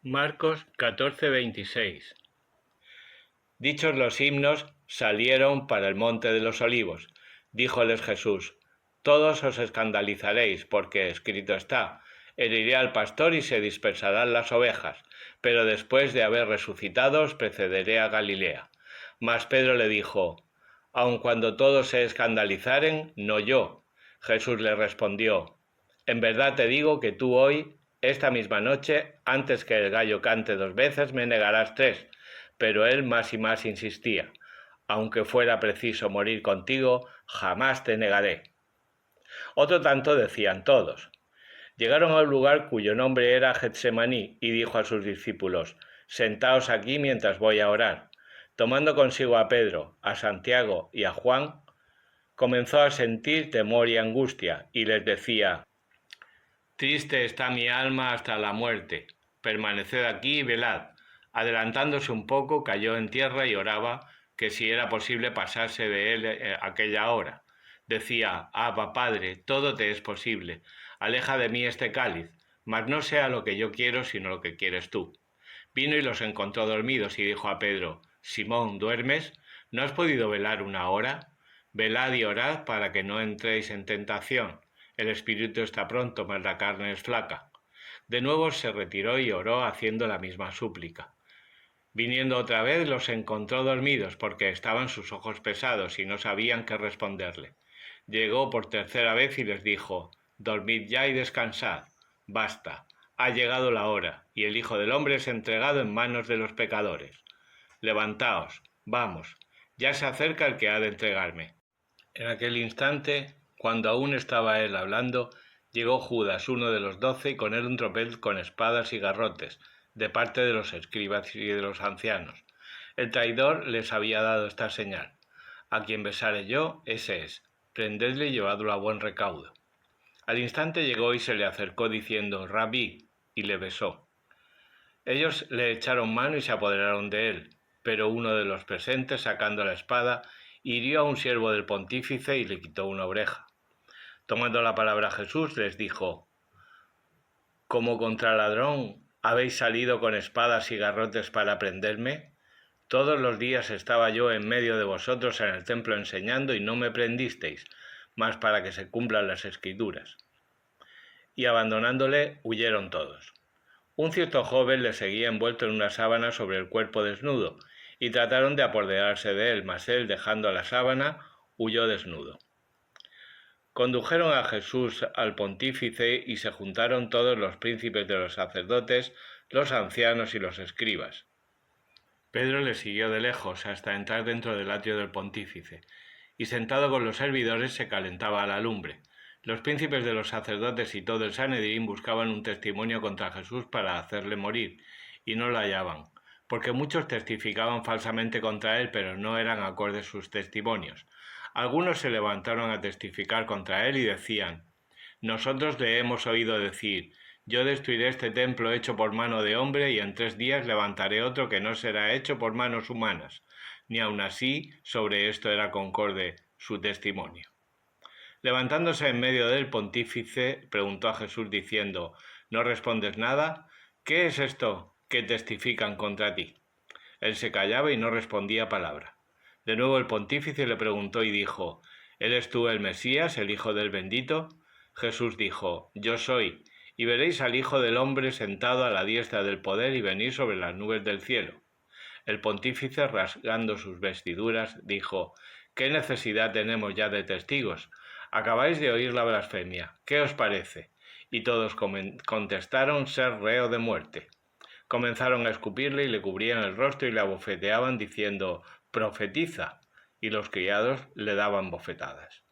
Marcos 14:26. Dichos los himnos, salieron para el monte de los olivos. Díjoles Jesús: todos os escandalizaréis, porque escrito está: heriré al pastor y se dispersarán las ovejas, pero después de haber resucitado os precederé a Galilea. Mas Pedro le dijo: aun cuando todos se escandalizaren, no yo. Jesús le respondió: en verdad te digo que tú hoy, esta misma noche, antes que el gallo cante 2 veces, me negarás 3. Pero él más y más insistía: aunque fuera preciso morir contigo, jamás te negaré. Otro tanto decían todos. Llegaron a un lugar cuyo nombre era Getsemaní, y dijo a sus discípulos: sentaos aquí mientras voy a orar. Tomando consigo a Pedro, a Santiago y a Juan, comenzó a sentir temor y angustia, y les decía: triste está mi alma hasta la muerte, permaneced aquí y velad. Adelantándose un poco, cayó en tierra y oraba que si era posible pasarse de él aquella hora. Decía: Abba, Padre, todo te es posible, aleja de mí este cáliz, mas no sea lo que yo quiero, sino lo que quieres tú. Vino y los encontró dormidos y dijo a Pedro: Simón, ¿duermes? ¿No has podido velar 1 hora? Velad y orad para que no entréis en tentación. El espíritu está pronto, mas la carne es flaca. De nuevo se retiró y oró haciendo la misma súplica. Viniendo otra vez los encontró dormidos, porque estaban sus ojos pesados y no sabían qué responderle. Llegó por 3ª vez y les dijo: dormid ya y descansad. Basta, ha llegado la hora, y el Hijo del Hombre es entregado en manos de los pecadores. Levantaos, vamos, ya se acerca el que ha de entregarme. En aquel instante, cuando aún estaba él hablando, llegó Judas, uno de los 12, y con él un tropel con espadas y garrotes, de parte de los escribas y de los ancianos. El traidor les había dado esta señal: a quien besare yo, ese es, prendedle y llevadlo a buen recaudo. Al instante llegó y se le acercó diciendo: Rabí, y le besó. Ellos le echaron mano y se apoderaron de él, pero uno de los presentes, sacando la espada, hirió a un siervo del pontífice y le quitó una oreja. Tomando la palabra Jesús, les dijo: ¿como contra ladrón habéis salido con espadas y garrotes para prenderme? Todos los días estaba yo en medio de vosotros en el templo enseñando y no me prendisteis, mas para que se cumplan las Escrituras. Y abandonándole, huyeron todos. Un cierto joven le seguía envuelto en una sábana sobre el cuerpo desnudo, y trataron de apoderarse de él, mas él, dejando la sábana, huyó desnudo. Condujeron a Jesús al pontífice y se juntaron todos los príncipes de los sacerdotes, los ancianos y los escribas. Pedro le siguió de lejos hasta entrar dentro del atrio del pontífice, y sentado con los servidores se calentaba a la lumbre. Los príncipes de los sacerdotes y todo el Sanedrín buscaban un testimonio contra Jesús para hacerle morir, y no lo hallaban, porque muchos testificaban falsamente contra él, pero no eran acordes sus testimonios. Algunos se levantaron a testificar contra él y decían: nosotros le hemos oído decir: yo destruiré este templo hecho por mano de hombre, y en 3 días levantaré otro que no será hecho por manos humanas. Ni aun así sobre esto era concorde su testimonio. Levantándose en medio del pontífice, preguntó a Jesús diciendo: ¿no respondes nada? ¿Qué es esto que testifican contra ti? Él se callaba y no respondía palabra. De nuevo el pontífice le preguntó y dijo: ¿eres tú el Mesías, el Hijo del Bendito? Jesús dijo: yo soy, y veréis al Hijo del Hombre sentado a la diestra del poder y venir sobre las nubes del cielo. El pontífice, rasgando sus vestiduras, dijo: ¿qué necesidad tenemos ya de testigos? Acabáis de oír la blasfemia. ¿Qué os parece? Y todos contestaron ser reo de muerte. Comenzaron a escupirle y le cubrían el rostro y le abofeteaban diciendo: profetiza. Y los criados le daban bofetadas.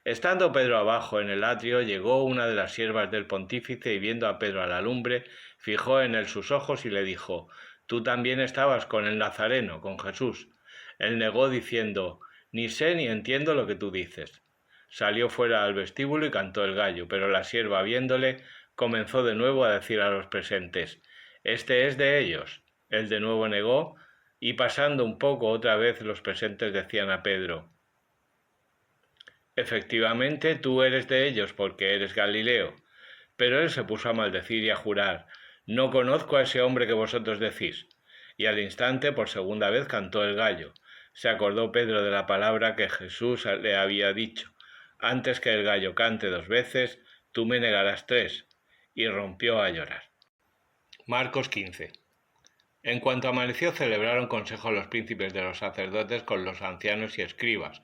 Estando Pedro abajo en el atrio, llegó una de las siervas del pontífice y viendo a Pedro a la lumbre, fijó en él sus ojos y le dijo: tú también estabas con el Nazareno, con Jesús. Él negó diciendo: ni sé ni entiendo lo que tú dices. Salió fuera al vestíbulo y cantó el gallo, pero la sierva, viéndole, comenzó de nuevo a decir a los presentes: este es de ellos. Él de nuevo negó, y pasando un poco otra vez los presentes decían a Pedro: efectivamente tú eres de ellos, porque eres Galileo. Pero él se puso a maldecir y a jurar: no conozco a ese hombre que vosotros decís. Y al instante, por segunda vez, cantó el gallo. Se acordó Pedro de la palabra que Jesús le había dicho: antes que el gallo cante 2 veces, tú me negarás 3. Y rompió a llorar. Marcos 15. En cuanto amaneció, celebraron consejo los príncipes de los sacerdotes con los ancianos y escribas,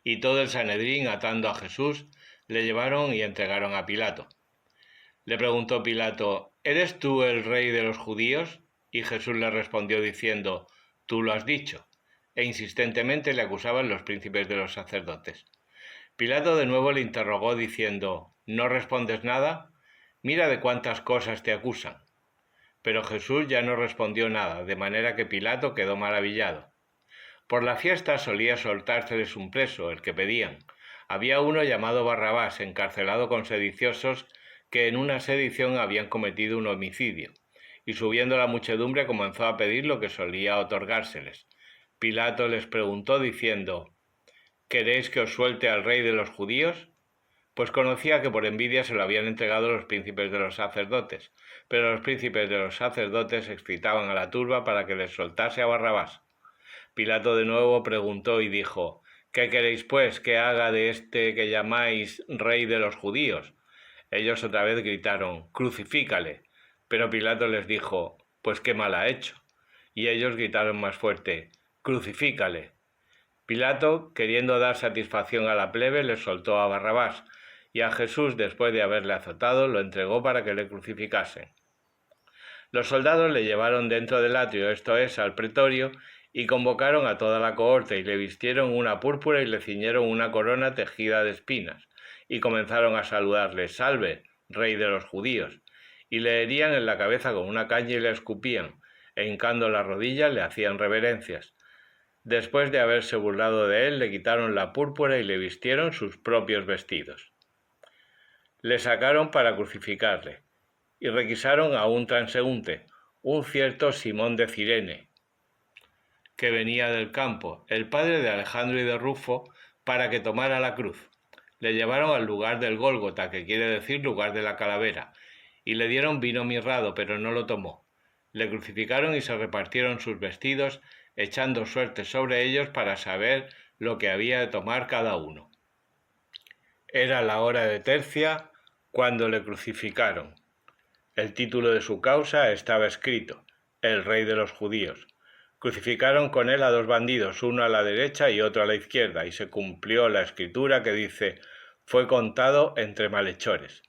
y todo el Sanedrín, atando a Jesús, le llevaron y entregaron a Pilato. Le preguntó Pilato: ¿eres tú el rey de los judíos? Y Jesús le respondió diciendo: tú lo has dicho. E insistentemente le acusaban los príncipes de los sacerdotes. Pilato de nuevo le interrogó diciendo: ¿no respondes nada? Mira de cuántas cosas te acusan. Pero Jesús ya no respondió nada, de manera que Pilato quedó maravillado. Por la fiesta solía soltárseles un preso, el que pedían. Había uno llamado Barrabás, encarcelado con sediciosos que en una sedición habían cometido un homicidio, y subiendo la muchedumbre comenzó a pedir lo que solía otorgárseles. Pilato les preguntó diciendo: ¿queréis que os suelte al rey de los judíos? Pues conocía que por envidia se lo habían entregado los príncipes de los sacerdotes, pero los príncipes de los sacerdotes excitaban a la turba para que les soltase a Barrabás. Pilato de nuevo preguntó y dijo: ¿qué queréis pues que haga de este que llamáis rey de los judíos? Ellos otra vez gritaron: crucifícale. Pero Pilato les dijo: pues qué mal ha hecho. Y ellos gritaron más fuerte: crucifícale. Pilato, queriendo dar satisfacción a la plebe, le soltó a Barrabás, y a Jesús, después de haberle azotado, lo entregó para que le crucificasen. Los soldados le llevaron dentro del atrio, esto es, al pretorio, y convocaron a toda la cohorte, y le vistieron una púrpura y le ciñeron una corona tejida de espinas, y comenzaron a saludarle: salve, rey de los judíos, y le herían en la cabeza con una caña y le escupían, e hincando las rodillas le hacían reverencias. Después de haberse burlado de él, le quitaron la púrpura y le vistieron sus propios vestidos. Le sacaron para crucificarle, y requisaron a un transeúnte, un cierto Simón de Cirene, que venía del campo, el padre de Alejandro y de Rufo, para que tomara la cruz. Le llevaron al lugar del Gólgota, que quiere decir lugar de la calavera, y le dieron vino mirrado, pero no lo tomó. Le crucificaron y se repartieron sus vestidos, echando suertes sobre ellos para saber lo que había de tomar cada uno. Era la hora de tercia cuando le crucificaron. El título de su causa estaba escrito: el rey de los judíos. Crucificaron con él a 2 bandidos, uno a la derecha y otro a la izquierda, y se cumplió la escritura que dice: fue contado entre malhechores.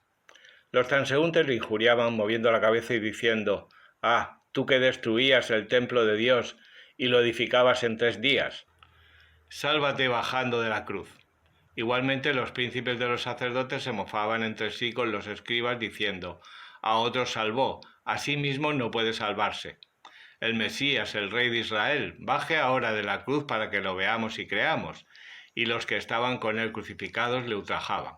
Los transeúntes le injuriaban moviendo la cabeza y diciendo: ah, tú que destruías el templo de Dios y lo edificabas en 3 días, sálvate bajando de la cruz. Igualmente los príncipes de los sacerdotes se mofaban entre sí con los escribas diciendo: a otros salvó, a sí mismo no puede salvarse. El Mesías, el rey de Israel, baje ahora de la cruz para que lo veamos y creamos. Y los que estaban con él crucificados le ultrajaban.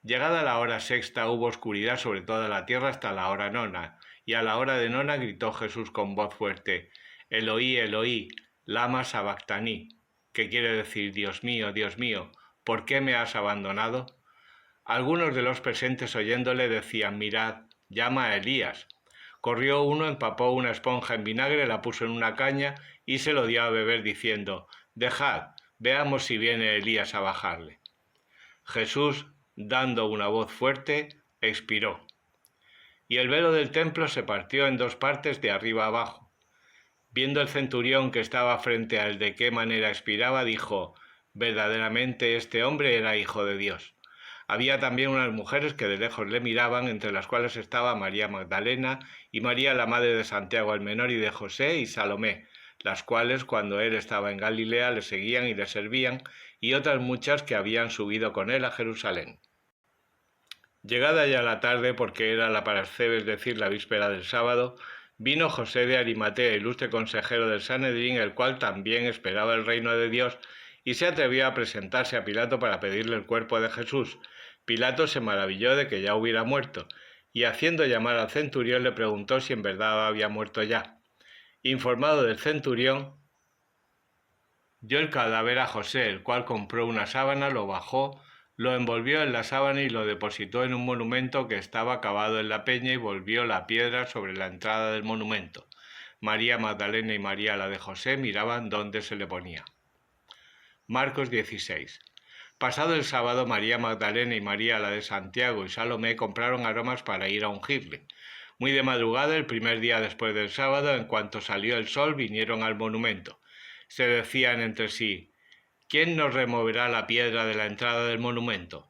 Llegada la hora sexta hubo oscuridad sobre toda la tierra hasta la hora nona, y a la hora de nona gritó Jesús con voz fuerte: Eloí, Eloí, lama sabactaní, que quiere decir: Dios mío, ¿por qué me has abandonado? Algunos de los presentes oyéndole decían: mirad, llama a Elías. Corrió uno, empapó una esponja en vinagre, la puso en una caña y se lo dio a beber diciendo: dejad, veamos si viene Elías a bajarle. Jesús, dando una voz fuerte, expiró. Y el velo del templo se partió en 2 partes de arriba abajo. Viendo el centurión que estaba frente a él de qué manera expiraba, dijo: verdaderamente este hombre era hijo de Dios. Había también unas mujeres que de lejos le miraban, entre las cuales estaba María Magdalena y María, la madre de Santiago el menor y de José, y Salomé, las cuales cuando él estaba en Galilea le seguían y le servían, y otras muchas que habían subido con él a Jerusalén. Llegada ya la tarde, porque era la parasceve, es decir, la víspera del sábado, vino José de Arimatea, ilustre consejero del Sanedrín, el cual también esperaba el reino de Dios, y se atrevió a presentarse a Pilato para pedirle el cuerpo de Jesús. Pilato se maravilló de que ya hubiera muerto, y haciendo llamar al centurión le preguntó si en verdad había muerto ya. Informado del centurión, dio el cadáver a José, el cual compró una sábana, lo bajó, Lo envolvió en la sábana y lo depositó en un monumento que estaba cavado en la peña y volvió la piedra sobre la entrada del monumento. María Magdalena y María la de José miraban dónde se le ponía. Marcos 16. Pasado el sábado, María Magdalena y María la de Santiago y Salomé compraron aromas para ir a ungirle. Muy de madrugada, el primer día después del sábado, en cuanto salió el sol, vinieron al monumento. Se decían entre sí: ¿quién nos removerá la piedra de la entrada del monumento?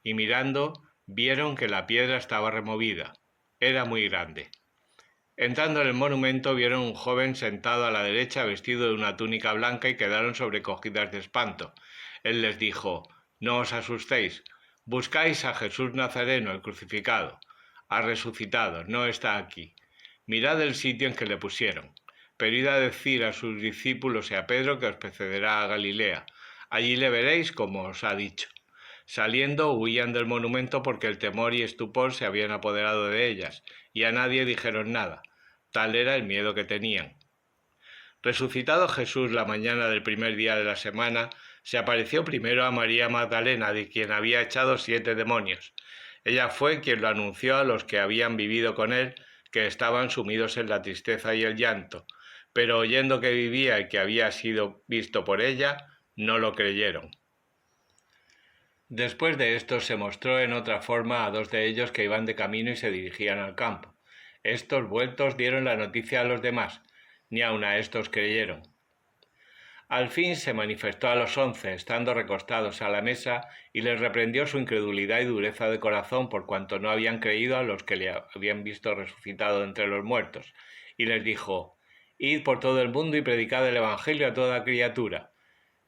Y mirando, vieron que la piedra estaba removida. Era muy grande. Entrando en el monumento, vieron un joven sentado a la derecha vestido de una túnica blanca y quedaron sobrecogidas de espanto. Él les dijo: no os asustéis, buscáis a Jesús Nazareno, el crucificado. Ha resucitado, no está aquí. Mirad el sitio en que le pusieron. Pero id a decir a sus discípulos y a Pedro que os precederá a Galilea. Allí le veréis como os ha dicho. Saliendo, huían del monumento porque el temor y estupor se habían apoderado de ellas, y a nadie dijeron nada. Tal era el miedo que tenían. Resucitado Jesús la mañana del primer día de la semana, se apareció primero a María Magdalena, de quien había echado 7 demonios. Ella fue quien lo anunció a los que habían vivido con él, que estaban sumidos en la tristeza y el llanto, pero oyendo que vivía y que había sido visto por ella, no lo creyeron. Después de esto se mostró en otra forma a 2 de ellos que iban de camino y se dirigían al campo. Estos, vueltos, dieron la noticia a los demás, ni aun a estos creyeron. Al fin se manifestó a los 11, estando recostados a la mesa, y les reprendió su incredulidad y dureza de corazón por cuanto no habían creído a los que le habían visto resucitado entre los muertos, y les dijo: id por todo el mundo y predicad el evangelio a toda criatura.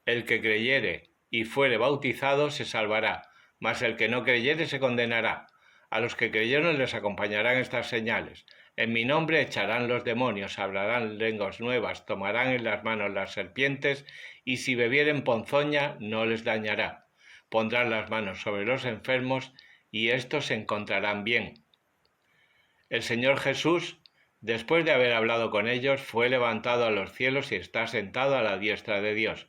El que creyere y fuere bautizado se salvará, mas el que no creyere se condenará. A los que creyeron les acompañarán estas señales: en mi nombre echarán los demonios, hablarán lenguas nuevas, tomarán en las manos las serpientes, y si bebieren ponzoña no les dañará. Pondrán las manos sobre los enfermos, y éstos se encontrarán bien. El Señor Jesús, después de haber hablado con ellos, fue levantado a los cielos y está sentado a la diestra de Dios.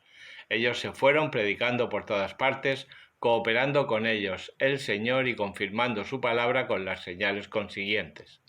Ellos se fueron predicando por todas partes, cooperando con ellos el Señor y confirmando su palabra con las señales consiguientes.